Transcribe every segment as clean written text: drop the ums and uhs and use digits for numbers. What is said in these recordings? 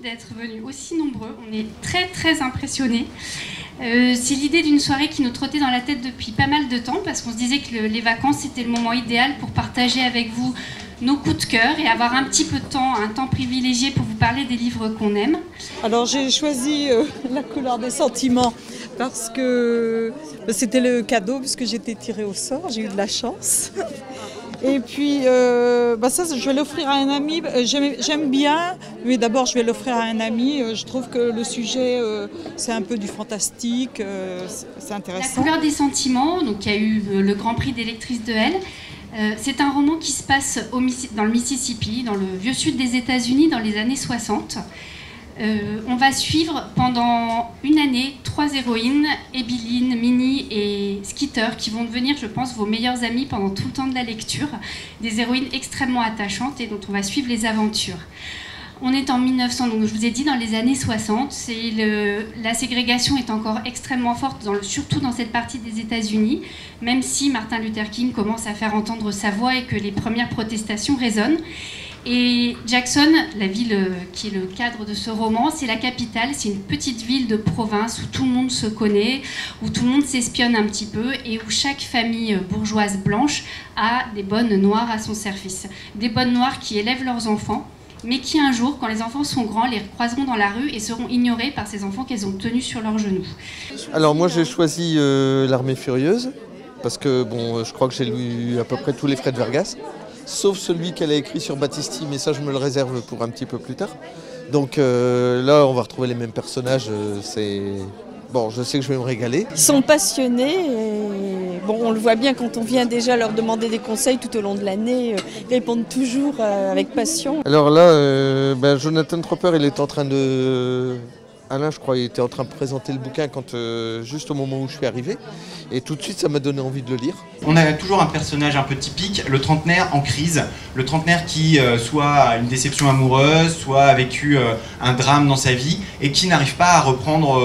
d'être venus aussi nombreux. On est très impressionnés. C'est l'idée d'une soirée qui nous trottait dans la tête depuis pas mal de temps parce qu'on se disait que les vacances c'était le moment idéal pour partager avec vous nos coups de cœur et avoir un petit peu de temps, un temps privilégié pour vous parler des livres qu'on aime. Alors j'ai choisi La couleur des sentiments parce que c'était le cadeau, parce que j'étais tirée au sort, j'ai eu de la chance. Et puis ça, je vais l'offrir à un ami, j'aime bien, mais d'abord je vais l'offrir à un ami. Je trouve que le sujet, c'est un peu du fantastique, c'est intéressant. La couleur des sentiments, donc, qui a eu le Grand Prix des lectrices de Elle. C'est un roman qui se passe dans le Mississippi, dans le vieux sud des États-Unis, dans les années 60. On va suivre pendant une année 3 héroïnes, Ebeline, Minnie et Skeeter, qui vont devenir, je pense, vos meilleures amies pendant tout le temps de la lecture. Des héroïnes extrêmement attachantes et dont on va suivre les aventures. On est en 1900, donc je vous ai dit dans les années 60. La ségrégation est encore extrêmement forte, surtout dans cette partie des États-Unis, même si Martin Luther King commence à faire entendre sa voix et que les premières protestations résonnent. Et Jackson, la ville qui est le cadre de ce roman, c'est la capitale, c'est une petite ville de province où tout le monde se connaît, où tout le monde s'espionne un petit peu et où chaque famille bourgeoise blanche a des bonnes noires à son service. Des bonnes noires qui élèvent leurs enfants, mais qui un jour, quand les enfants sont grands, les croiseront dans la rue et seront ignorés par ces enfants qu'elles ont tenus sur leurs genoux. Alors moi j'ai choisi L'Armée furieuse, parce que je crois que j'ai lu à peu près tous les Fred Vargas, sauf celui qu'elle a écrit sur Battisti, mais ça je me le réserve pour un petit peu plus tard. Donc là on va retrouver les mêmes personnages, je sais que je vais me régaler. Ils sont passionnés et on le voit bien quand on vient déjà leur demander des conseils tout au long de l'année, ils répondent toujours avec passion. Alors là, Jonathan Tropper, il est en train de... Alain, je crois, il était en train de présenter le bouquin juste au moment où je suis arrivé. Et tout de suite, ça m'a donné envie de le lire. On a toujours un personnage un peu typique, le trentenaire en crise. Le trentenaire qui soit a une déception amoureuse, soit a vécu un drame dans sa vie et qui n'arrive pas à reprendre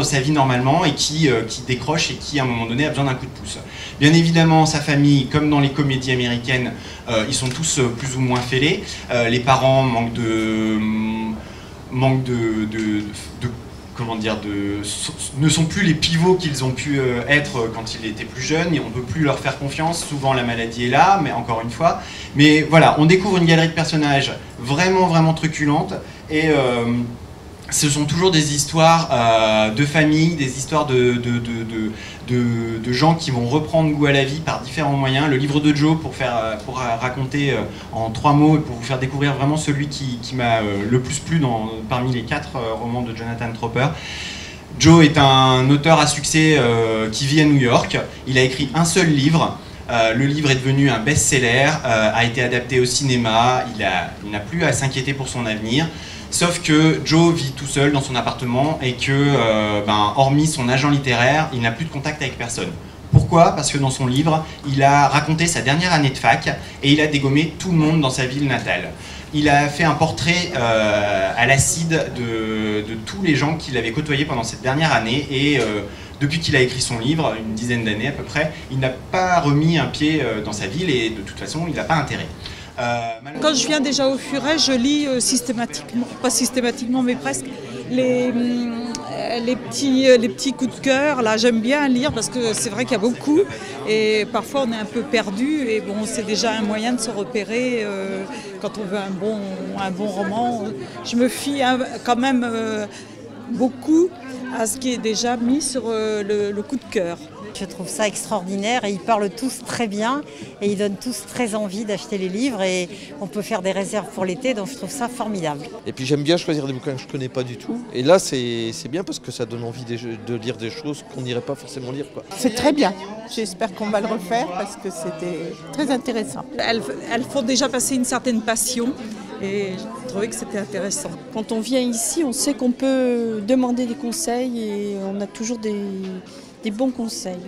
sa vie normalement et qui décroche et qui, à un moment donné, a besoin d'un coup de pouce. Bien évidemment, sa famille, comme dans les comédies américaines, ils sont tous plus ou moins fêlés. Les parents manquent ne sont plus les pivots qu'ils ont pu être quand ils étaient plus jeunes et on ne peut plus leur faire confiance. Souvent la maladie est là, mais encore une fois. Mais voilà, on découvre une galerie de personnages vraiment truculentes et ce sont toujours des histoires de famille, des histoires de gens qui vont reprendre goût à la vie par différents moyens. Le livre de Joe pour raconter en 3 mots et pour vous faire découvrir vraiment celui qui m'a le plus plu parmi les 4 romans de Jonathan Tropper. Joe est un auteur à succès qui vit à New York. Il a écrit un seul livre. Le livre est devenu un best-seller, a été adapté au cinéma. Il n'a plus à s'inquiéter pour son avenir. Sauf que Joe vit tout seul dans son appartement et que, hormis son agent littéraire, il n'a plus de contact avec personne. Pourquoi? Parce que dans son livre, il a raconté sa dernière année de fac et il a dégommé tout le monde dans sa ville natale. Il a fait un portrait à l'acide de tous les gens qu'il avait côtoyés pendant cette dernière année et depuis qu'il a écrit son livre, une dizaine d'années à peu près, il n'a pas remis un pied dans sa ville et de toute façon, il n'a pas intérêt. Quand je viens déjà au Furet, je lis systématiquement, pas systématiquement mais presque, les petits coups de cœur. Là, j'aime bien lire parce que c'est vrai qu'il y a beaucoup et parfois on est un peu perdu et c'est déjà un moyen de se repérer quand on veut un bon roman. Je me fie quand même beaucoup à ce qui est déjà mis sur le coup de cœur. Je trouve ça extraordinaire et ils parlent tous très bien et ils donnent tous très envie d'acheter les livres et on peut faire des réserves pour l'été, donc je trouve ça formidable. Et puis j'aime bien choisir des bouquins que je ne connais pas du tout. Et là c'est bien parce que ça donne envie de lire des choses qu'on n'irait pas forcément lire. C'est très bien, j'espère qu'on va le refaire parce que c'était très intéressant. Elles font déjà passer une certaine passion et je trouvais que c'était intéressant. Quand on vient ici, on sait qu'on peut demander des conseils et on a toujours des bons conseils.